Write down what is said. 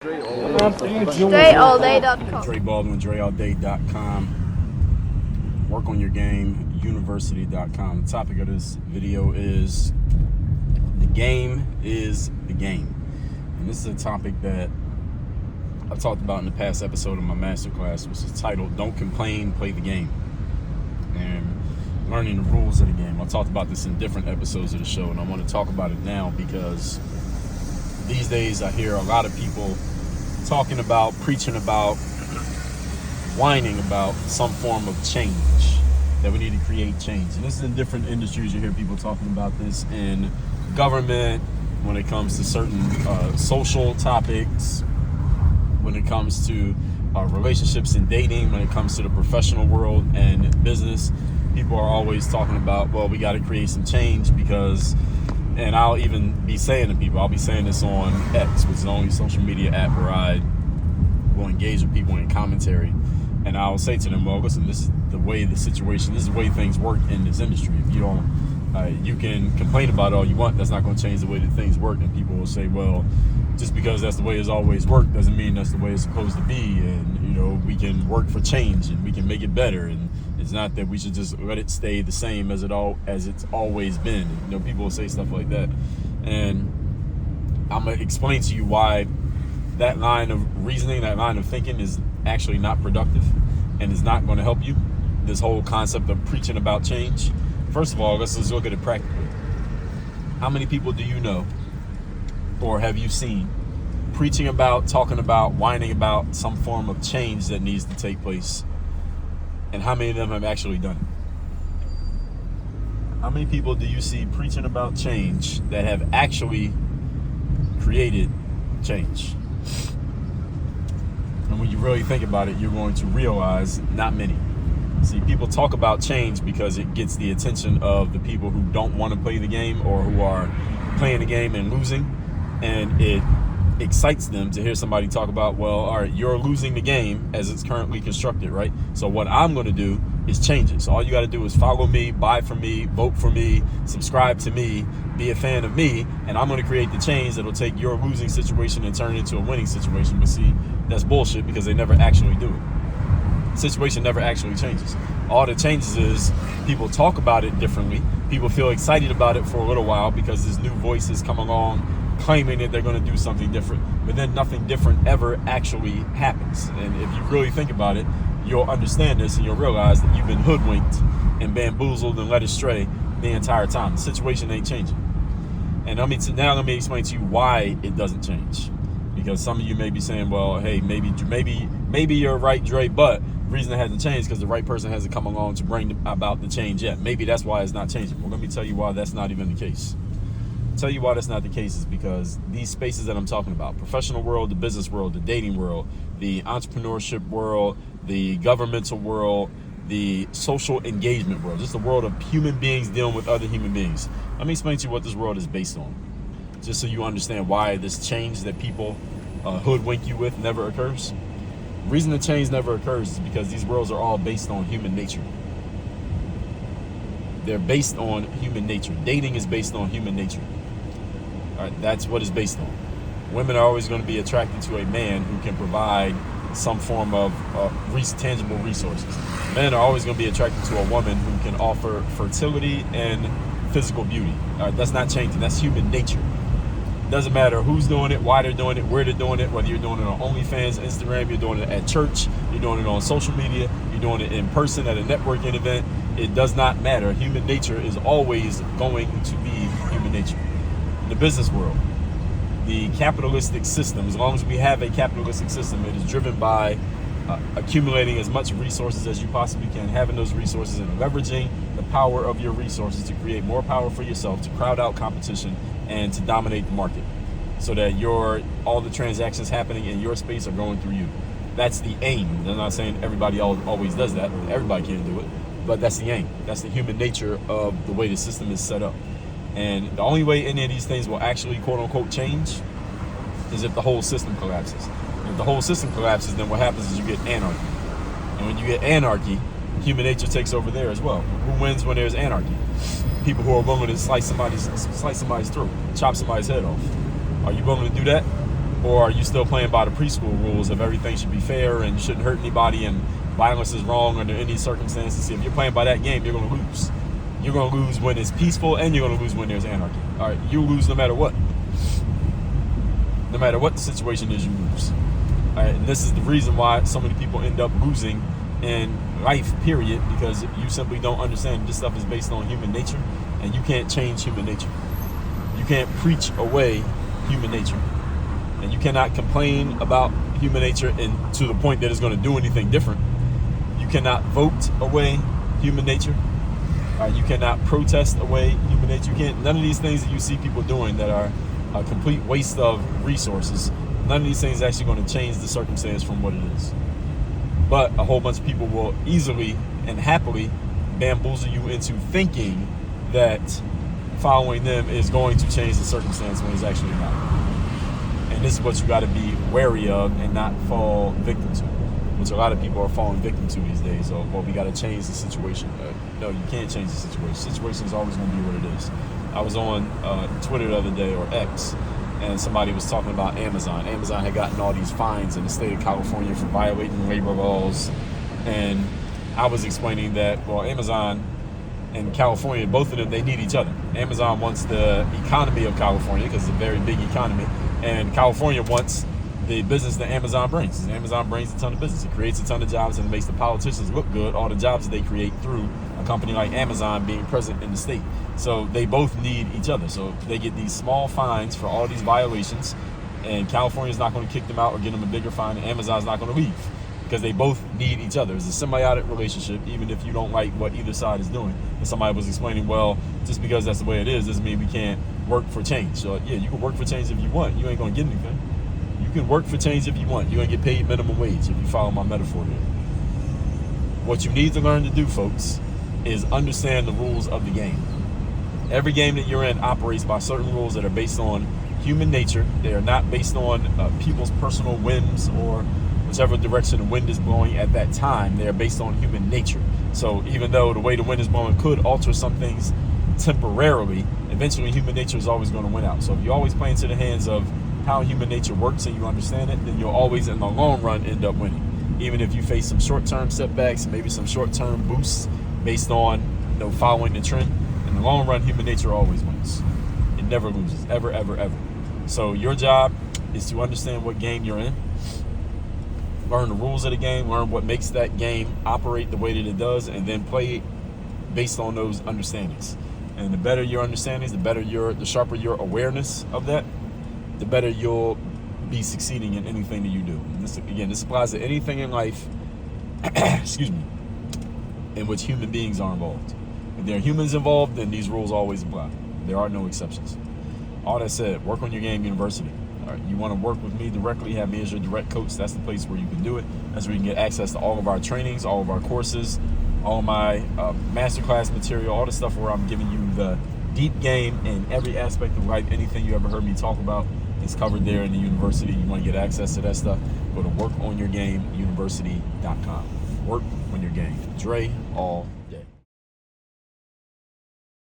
DreAllDay.com. Dre Baldwin, DreAllDay.com. Work on your game, University.com. The topic of this video is the game is the game. And this is a topic that I talked about in the past episode of my masterclass, which is titled Don't Complain, Play the Game. And learning the rules of the game. I talked about this in different episodes of the show, and I want to talk about it now because these days I hear a lot of people talking about, preaching about, whining about some form of change, that we need to create change. And this is in different industries. You hear people talking about this in government, when it comes to certain social topics, when it comes to relationships and dating, when it comes to the professional world and business. People are always talking about, well, we got to create some change because, and I'll even be saying to people, I'll be saying this on X, which is the only social media app where I will engage with people in commentary. And I'll say to them, well, listen, this is the way the situation, this is the way things work in this industry. If you don't, you can complain about all you want, that's not going to change the way that things work. And people will say, well, just because that's the way it's always worked doesn't mean that's the way it's supposed to be. And, you know, we can work for change and we can make it better. And it's not that we should just let it stay the same as it's always been. You know, people will say stuff like that. And I'm going to explain to you why that line of reasoning, that line of thinking is actually not productive and is not going to help you. This whole concept of preaching about change. First of all, let's just look at it practically. How many people do you know or have you seen preaching about, talking about, whining about some form of change that needs to take place? And how many of them have actually done it? How many people do you see preaching about change that have actually created change? And when you really think about it, you're going to realize not many. See, people talk about change because it gets the attention of the people who don't want to play the game or who are playing the game and losing. And it excites them to hear somebody talk about, well, all right, you're losing the game as it's currently constructed, right? So what I'm going to do is change it. So all you got to do is follow me, buy from me, vote for me, subscribe to me, be a fan of me, and I'm going to create the change that'll take your losing situation and turn it into a winning situation. But see, that's bullshit because they never actually do it. The situation never actually changes. All that changes is people talk about it differently. People feel excited about it for a little while because this new voice has come along claiming that they're going to do something different, but then nothing different ever actually happens. And if you really think about it, you'll understand this and you'll realize that you've been hoodwinked and bamboozled and led astray the entire time. The situation ain't changing. And let me explain to you why it doesn't change. Because some of you may be saying, well, hey, maybe you're right, Dre, but the reason it hasn't changed is because the right person hasn't come along to bring about the change yet. Maybe that's why it's not changing. Well, let me tell you why that's not even the case. Tell you why that's not the case is because these spaces that I'm talking about, professional world, the business world, the dating world, the entrepreneurship world, the governmental world, the social engagement world, just the world of human beings dealing with other human beings. Let me explain to you what this world is based on, just so you understand why this change that people hoodwink you with never occurs. The reason the change never occurs is because these worlds are all based on human nature. They're based on human nature. Dating is based on human nature. All right, that's what it's based on. Women are always going to be attracted to a man who can provide some form of tangible resources. Men are always going to be attracted to a woman who can offer fertility and physical beauty. All right, that's not changing. That's human nature. Doesn't matter who's doing it, why they're doing it, where they're doing it, whether you're doing it on OnlyFans, Instagram, you're doing it at church, you're doing it on social media, you're doing it in person at a networking event. It does not matter. Human nature is always going to be human nature. In the business world, the capitalistic system, as long as we have a capitalistic system, it is driven by accumulating as much resources as you possibly can, having those resources and leveraging the power of your resources to create more power for yourself, to crowd out competition, and to dominate the market so that all the transactions happening in your space are going through you. That's the aim. I'm not saying everybody always does that. Everybody can't do it, but that's the aim. That's the human nature of the way the system is set up. And the only way any of these things will actually, quote unquote, change is if the whole system collapses. If the whole system collapses, then what happens is you get anarchy. And when you get anarchy, human nature takes over there as well. Who wins when there's anarchy? People who are willing to slice somebody's throat, chop somebody's head off. Are you willing to do that? Or are you still playing by the preschool rules of everything should be fair and you shouldn't hurt anybody and violence is wrong under any circumstances? See, if you're playing by that game, you're going to lose. You're going to lose when it's peaceful, and you're going to lose when there's anarchy. All right, you lose no matter what. No matter what the situation is, you lose. All right, and this is the reason why so many people end up losing in life, period, because you simply don't understand this stuff is based on human nature, and you can't change human nature. You can't preach away human nature. And you cannot complain about human nature and to the point that it's going to do anything different. You cannot vote away human nature. You cannot protest away human nature. You can't. None of these things that you see people doing that are a complete waste of resources. None of these things are actually going to change the circumstance from what it is. But a whole bunch of people will easily and happily bamboozle you into thinking that following them is going to change the circumstance when it's actually not. And this is what you got to be wary of and not fall victim to, which a lot of people are falling victim to these days. So, well, we got to change the situation. No, you can't change the situation. The situation is always going to be what it is. I was on Twitter the other day, or X, and somebody was talking about Amazon. Amazon had gotten all these fines in the state of California for violating labor laws. And I was explaining that, well, Amazon and California, both of them, they need each other. Amazon wants the economy of California because it's a very big economy. And California wants the business that Amazon brings. Amazon brings a ton of business. It creates a ton of jobs and it makes the politicians look good, all the jobs that they create through a company like Amazon being present in the state. So they both need each other. So they get these small fines for all these violations, and California's not going to kick them out or get them a bigger fine, and Amazon's not going to leave because they both need each other. It's a symbiotic relationship, even if you don't like what either side is doing. And somebody was explaining, well, just because that's the way it is doesn't mean we can't work for change. So yeah, you can work for change if you want. You ain't going to get anything. You can work for change if you want. You're going to get paid minimum wage if you follow my metaphor here. What you need to learn to do, folks, is understand the rules of the game. Every game that you're in operates by certain rules that are based on human nature. They are not based on people's personal whims or whichever direction the wind is blowing at that time. They are based on human nature. So even though the way the wind is blowing could alter some things temporarily, eventually human nature is always going to win out. So if you always play into the hands of how human nature works and you understand it, then you'll always in the long run end up winning. Even if you face some short-term setbacks, maybe some short-term boosts based on following the trend, in the long run human nature always wins. It never loses, ever, ever, ever. So your job is to understand what game you're in, learn the rules of the game, learn what makes that game operate the way that it does, and then play based on those understandings. And the better your understandings, the sharper your awareness of that, the better you'll be succeeding in anything that you do. And this applies to anything in life, excuse me, in which human beings are involved. If there are humans involved, then these rules always apply. There are no exceptions. All that said, work on your game university. All right, you want to work with me directly, have me as your direct coach. That's the place where you can do it. That's where you can get access to all of our trainings, all of our courses, all my masterclass material, all the stuff where I'm giving you the deep game in every aspect of life. Anything you ever heard me talk about is covered there in the university. You want to get access to that stuff, go to workonyourgameuniversity.com. Work on your game. Dre, all